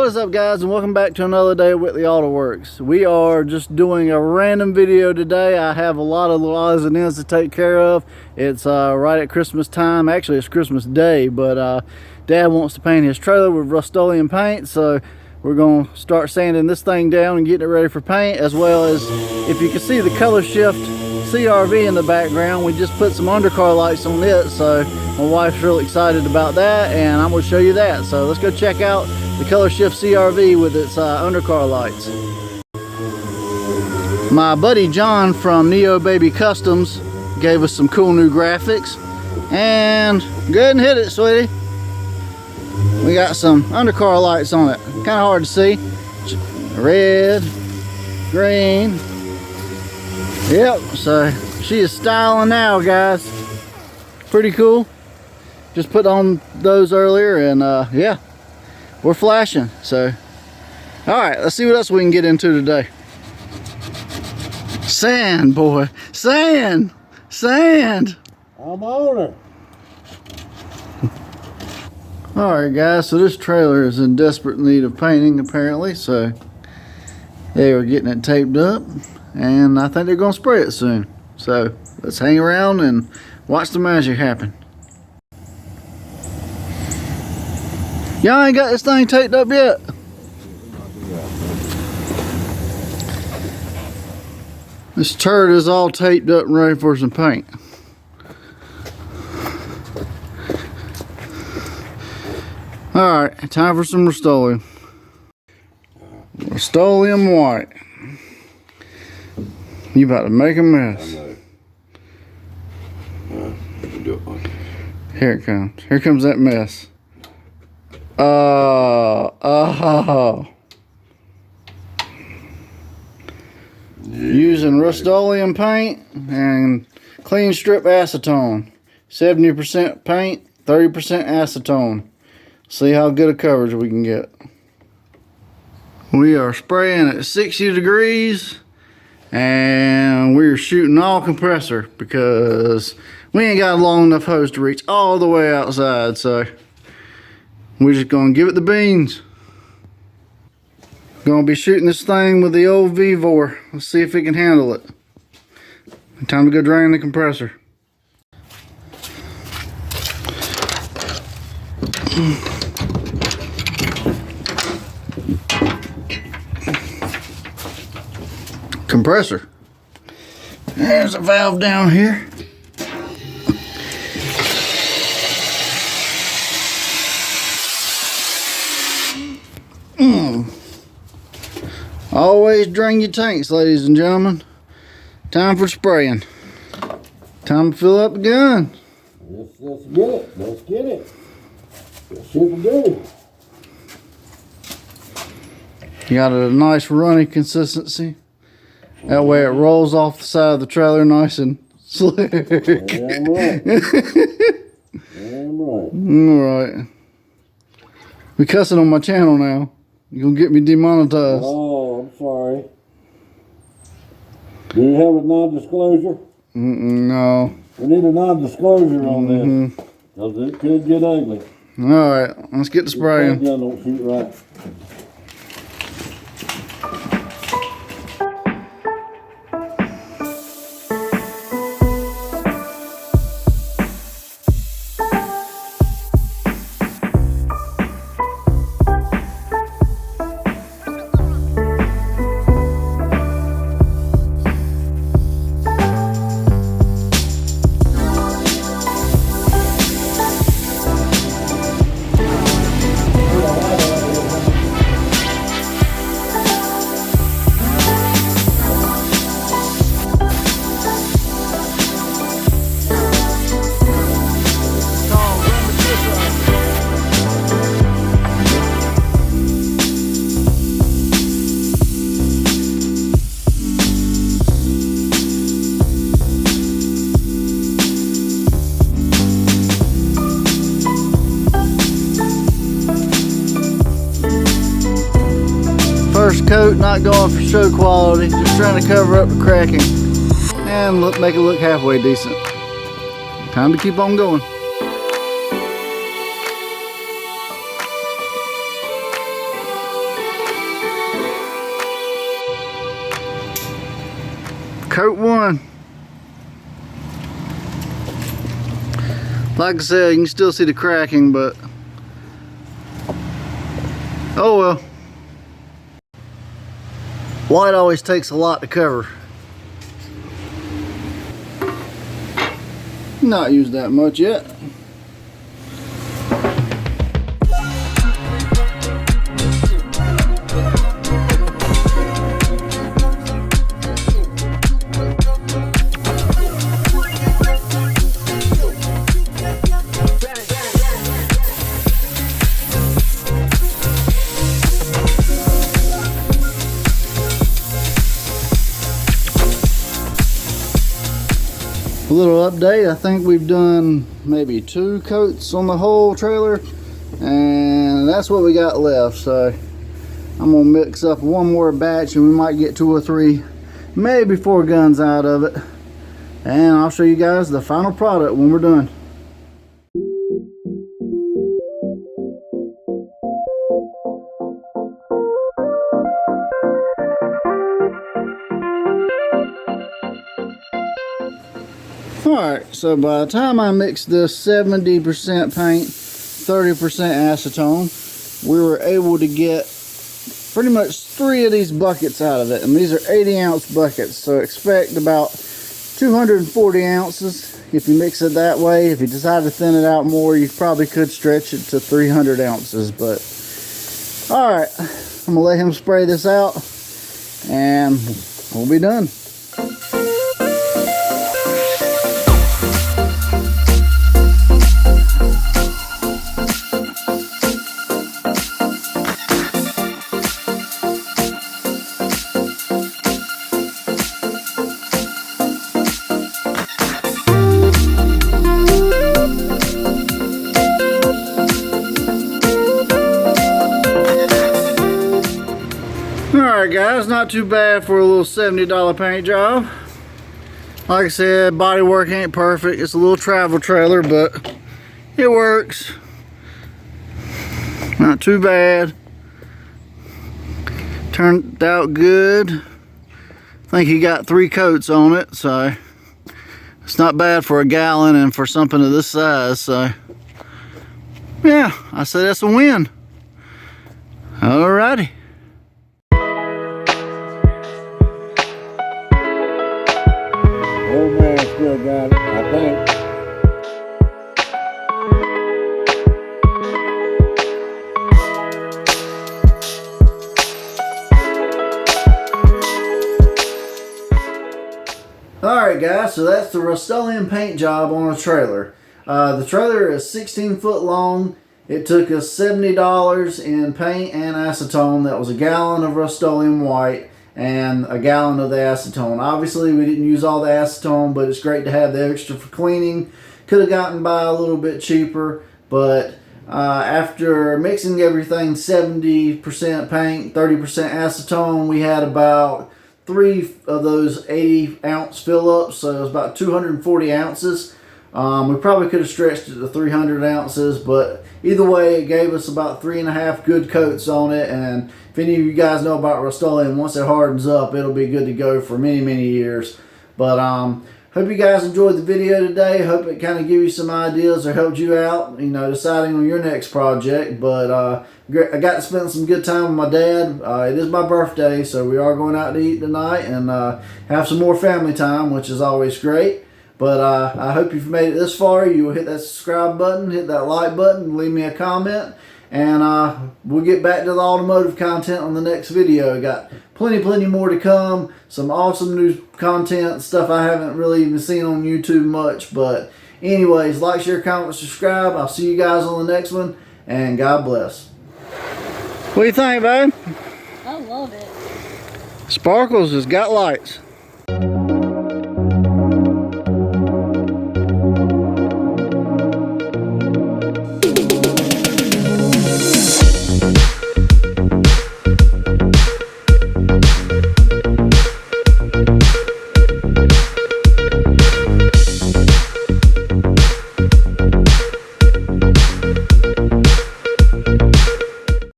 What is up, guys, and welcome back to another day at Whitley Auto Works. We are just doing a random video today. I have a lot of little odds and ends to take care of. It's right at Christmas time. Actually, it's Christmas Day, but Dad wants to paint his trailer with Rustoleum paint, so we're going to start sanding this thing down and getting it ready for paint, as well as, if you can see the color shift CRV in the background, we just put some undercar lights on it, so my wife's really excited about that, and I'm going to show you that. So let's go check out the color shift CRV with its undercar lights. My buddy John from Neo Baby Customs gave us some cool new graphics, and go ahead and hit it, sweetie. We got some undercar lights on it, kind of hard to see. Red, green. Yep, so she is styling now, guys. Pretty cool. Just put on those earlier, and yeah, we're flashing. So all right, let's see what else we can get into today. Sand, boy, sand. I'm on her. All right, guys, so this trailer is in desperate need of painting, apparently, so they are getting it taped up, and I think they're gonna spray it soon. So let's hang around and watch the magic happen. Y'all ain't got this thing taped up yet? This turd is all taped up and ready for some paint. Alright, time for some Rustoleum. Rustoleum white. You about to make a mess. Here it comes. Here comes that mess. Using Rustoleum paint and clean strip acetone. 70% paint, 30% acetone. See how good a coverage we can get. We are spraying at 60 degrees and we're shooting all compressor because we ain't got a long enough hose to reach all the way outside, so we're just gonna give it the beans. Gonna be shooting this thing with the old Vivor. Let's see if it can handle it. Time to go drain the compressor. Compressor. There's a valve down here. Always drain your tanks, ladies and gentlemen. Time for spraying. Time to fill up the gun. Let's get it. Let's get it. Let's see what we do. You got a nice runny consistency. That way it rolls off the side of the trailer nice and slick. Damn right. Damn right. Alright. We cussing on my channel now. You're gonna get me demonetized. Oh, I'm sorry. Do you have a non-disclosure? No. We need a non-disclosure on this. Because it could get ugly. Alright, let's get the spraying. This gun don't shoot right. First coat, not going for show quality, just trying to cover up the cracking and make it look halfway decent. Time to keep on going. Coat 1. Like I said, you can still see the cracking, but oh well. White always takes a lot to cover. Not used that much yet. A little update, I think we've done maybe 2 coats on the whole trailer, and that's what we got left. So I'm gonna mix up one more batch and we might get 2 or 3, maybe 4 guns out of it, and I'll show you guys the final product when we're done. Alright, so by the time I mixed this 70% paint, 30% acetone, we were able to get pretty much 3 of these buckets out of it. And these are 80-ounce buckets, so expect about 240 ounces if you mix it that way. If you decide to thin it out more, you probably could stretch it to 300 ounces. But alright, I'm going to let him spray this out and we'll be done. Alright guys, not too bad for a little $70 paint job. Like I said, body work ain't perfect. It's a little travel trailer, but it works. Not too bad. Turned out good. I think he got 3 coats on it, so it's not bad for a gallon and for something of this size. So yeah, I say that's a win. Alrighty. Old man still got it, I think. Alright guys, so that's the Rustoleum paint job on a trailer. The trailer is 16 foot long. It took us $70 in paint and acetone. That was a gallon of Rustoleum white and a gallon of the acetone. Obviously we didn't use all the acetone, but it's great to have the extra for cleaning. Could have gotten by a little bit cheaper, but after mixing everything 70% paint, 30% acetone, we had about 3 of those 80-ounce fill-ups, so it was about 240 ounces. We probably could have stretched it to 300 ounces, but either way, it gave us about 3.5 good coats on it. And if any of you guys know about Rustoleum, once it hardens up, it'll be good to go for many, many years. But hope you guys enjoyed the video today. Hope it kind of gave you some ideas or helped you out, you know, deciding on your next project. But I got to spend some good time with my dad. It is my birthday, so we are going out to eat tonight and have some more family time, which is always great. But I hope you've made it this far. You will hit that subscribe button, hit that like button, leave me a comment, and we'll get back to the automotive content on the next video. Got plenty more to come. Some awesome new content, stuff I haven't really even seen on YouTube much. But anyways, like, share, comment, subscribe. I'll see you guys on the next one, and God bless. What do you think, babe? I love it. Sparkles has got lights.